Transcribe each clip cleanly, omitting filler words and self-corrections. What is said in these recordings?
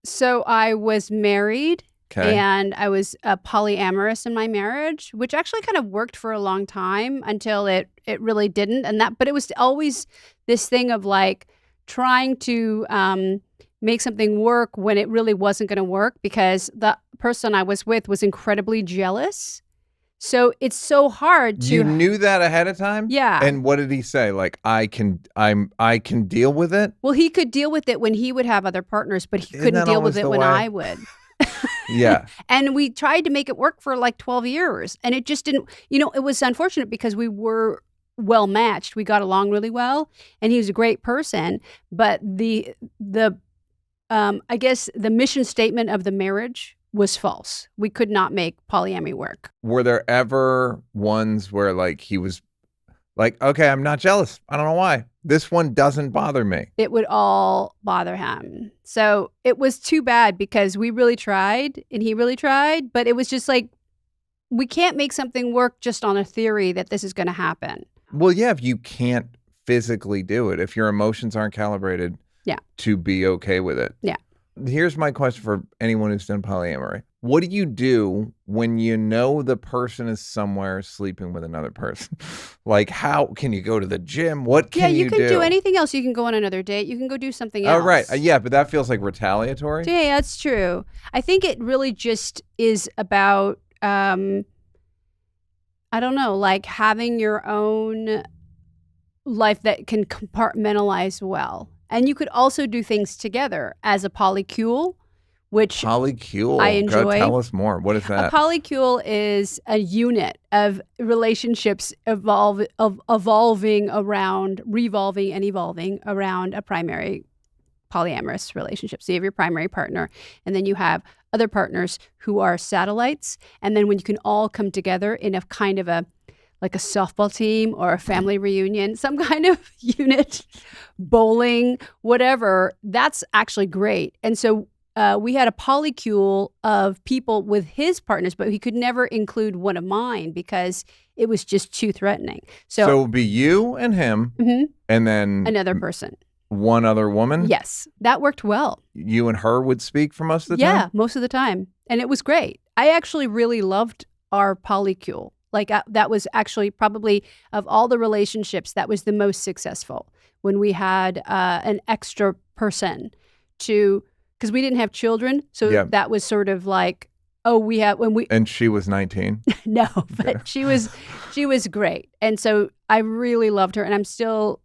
So I was married. Okay. And I was polyamorous in my marriage, which actually kind of worked for a long time until it really didn't. But it was always this thing of like trying to make something work when it really wasn't going to work because the person I was with was incredibly jealous. So it's so hard to. You knew that ahead of time? Yeah. And what did he say? Like, I can deal with it? Well, he could deal with it when he would have other partners, but he Isn't couldn't that deal with always it the when way? I would. Yeah. And we tried to make it work for like 12 years. And it just didn't, it was unfortunate because we were well matched. We got along really well. And he was a great person. But I guess the mission statement of the marriage was false. We could not make polyamory work. Were there ever ones where like he was like, okay, I'm not jealous. I don't know why. This one doesn't bother me. It would all bother him. So it was too bad because we really tried and he really tried, but it was just like, we can't make something work just on a theory that this is going to happen. Well, yeah, if you can't physically do it, if your emotions aren't calibrated to be okay with it. Yeah. Here's my question for anyone who's done polyamory. What do you do when you know the person is somewhere sleeping with another person? Like, how can you go to the gym? What can you do? Yeah, you can do anything else. You can go on another date. You can go do something else. Oh, right. Yeah, but that feels like retaliatory. Yeah, that's true. I think it really just is about, I don't know, like having your own life that can compartmentalize well. And you could also do things together as a polycule, which Polycule. I enjoy. Go tell us more. What is that? A polycule is a unit of relationships revolving around a primary polyamorous relationship. So you have your primary partner, and then you have other partners who are satellites. And then when you can all come together in a kind of like a softball team or a family reunion, some kind of unit, bowling, whatever, that's actually great. And so we had a polycule of people with his partners, but he could never include one of mine because it was just too threatening. So it would be you and him, and then another person. One other woman? Yes, that worked well. You and her would speak for most of the time? Yeah, most of the time. And it was great. I actually really loved our polycule. Like that was actually probably of all the relationships, that was the most successful when we had an extra person because we didn't have children. So that was sort of like, and she was 19? No, but she was great. And so I really loved her, and I'm still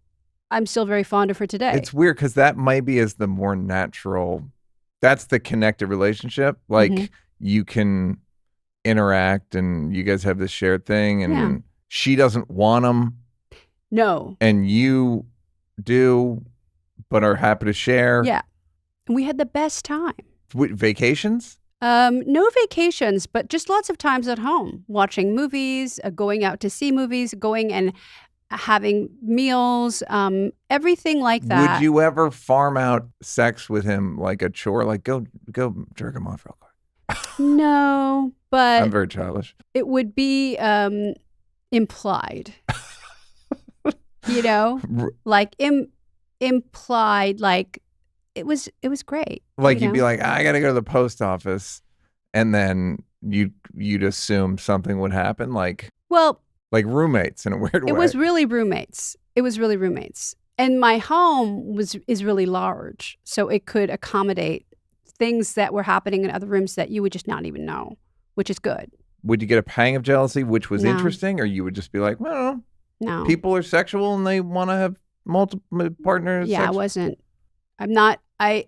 very fond of her today. It's weird because that might be as the more natural, that's the connected relationship. Like you can interact and you guys have this shared thing, and she doesn't want them. No. And you do, but are happy to share. Yeah. And we had the best time. Vacations? No vacations, but just lots of times at home, watching movies, going out to see movies, going and having meals, everything like that. Would you ever farm out sex with him like a chore? Like go jerk him off real quick. No, but I'm very childish. It would be implied. Like implied, like it was great. Like you'd be like, I gotta go to the post office, and then you'd assume something would happen, like roommates in a weird way. It was really roommates. And my home is really large, so it could accommodate things that were happening in other rooms that you would just not even know, which is good. Would you get a pang of jealousy, which was interesting, or you would just be like, well, no, people are sexual and they want to have multiple partners? Yeah, I wasn't. I'm not. I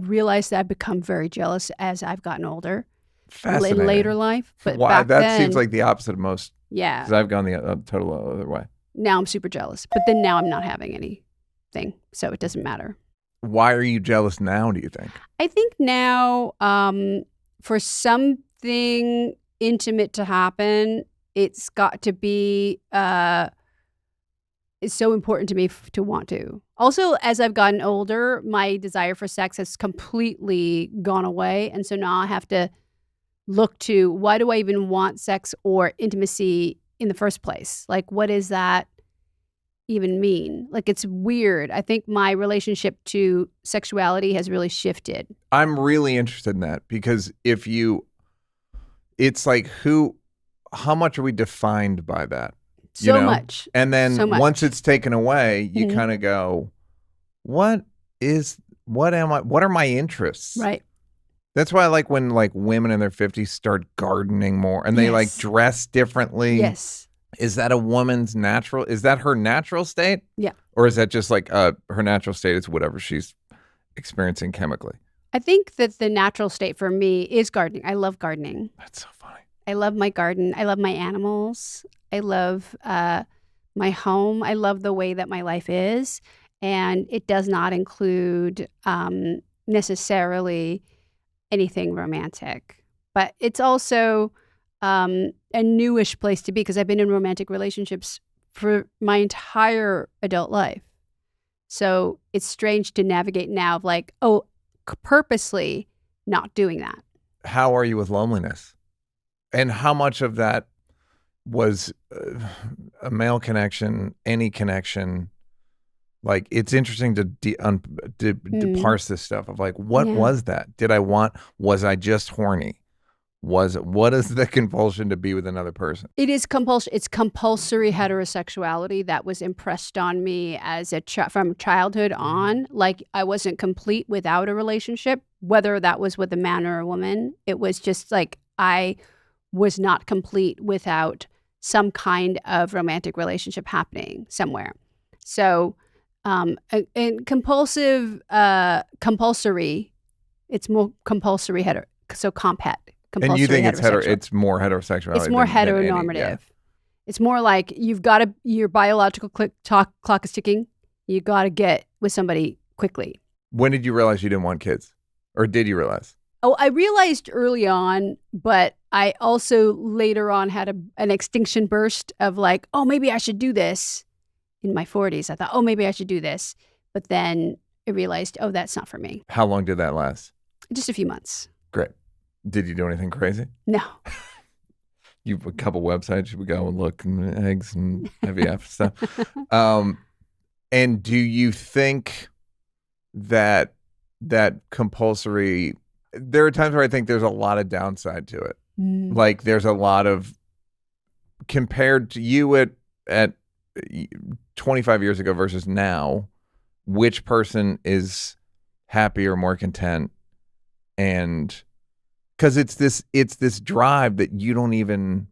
realized that I've become very jealous as I've gotten older. Fascinating. In later life. But why? Back that then, seems like the opposite of most. Yeah. Because I've gone the total other way. Now I'm super jealous. But then now I'm not having anything. So it doesn't matter. Why are you jealous now, do you think? I think now for something intimate to happen, it's got to be it's so important to me to want to. Also, as I've gotten older, my desire for sex has completely gone away. And so now I have to look to, why do I even want sex or intimacy in the first place? Like, what is that even mean. Like, it's weird. I think my relationship to sexuality has really shifted. I'm really interested in that because it's like how much are we defined by that? So much. And then So much. once it's taken away, you kind of go, what are my interests? Right. That's why I like when like women in their 50s start gardening more and they like dress differently. Yes. Is that is that her natural state? Yeah. Or is that just like her natural state is whatever she's experiencing chemically? I think that the natural state for me is gardening. I love gardening. That's so funny. I love my garden. I love my animals. I love my home. I love the way that my life is. And it does not include necessarily anything romantic. But it's also a newish place to be because I've been in romantic relationships for my entire adult life. So it's strange to navigate now of like, purposely not doing that. How are you with loneliness? And how much of that was a male connection, any connection? Like, it's interesting to parse this stuff of like, what was that? Was I just horny? What is the compulsion to be with another person? It is compulsion. It's compulsory heterosexuality that was impressed on me as from childhood on. Like, I wasn't complete without a relationship, whether that was with a man or a woman. It was just like I was not complete without some kind of romantic relationship happening somewhere. So, and compulsory, it's more compulsory so compet. And you think it's more heterosexuality? It's more heteronormative. It's more like your biological clock is ticking. You got to get with somebody quickly. When did you realize you didn't want kids? Or did you realize? Oh, I realized early on, but I also later on had an extinction burst of like, oh, maybe I should do this. In my 40s, I thought, oh, maybe I should do this. But then I realized, oh, that's not for me. How long did that last? Just a few months. Great. Did you do anything crazy? No. You have a couple websites you would go and look, and eggs and IVF stuff. And do you think that compulsory? There are times where I think there's a lot of downside to it. Like there's a lot of compared to you at 25 years ago versus now, which person is happier, more content, and because it's this drive that you don't even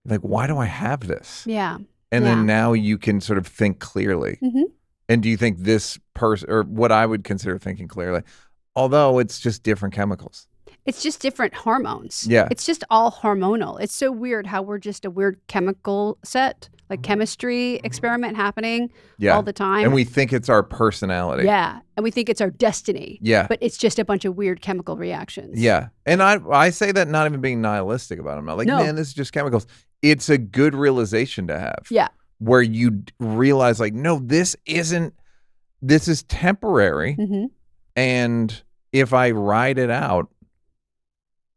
like, why do I have this? Yeah. And then now you can sort of think clearly. Mm-hmm. And do you think this person, or what I would consider thinking clearly, although it's just different chemicals? It's just different hormones. Yeah. It's just all hormonal. It's so weird how we're just a weird chemical set, like chemistry experiment happening all the time. And we think it's our personality. Yeah. And we think it's our destiny. Yeah. But it's just a bunch of weird chemical reactions. Yeah. And I say that not even being nihilistic about it. I'm not like, man, this is just chemicals. It's a good realization to have. Yeah. Where you realize like, no, this is temporary. Mm-hmm. And if I ride it out,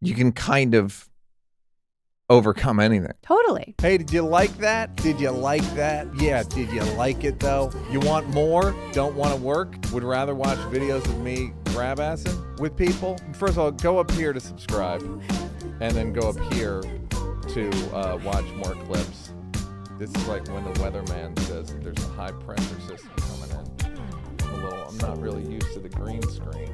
you can kind of overcome anything. Totally. Hey, did you like that? Did you like that? Yeah, did you like it though? You want more? Don't want to work? Would rather watch videos of me grab-assing with people? First of all, go up here to subscribe and then go up here to watch more clips. This is like when the weatherman says there's a high pressure system coming in. I'm not really used to the green screen.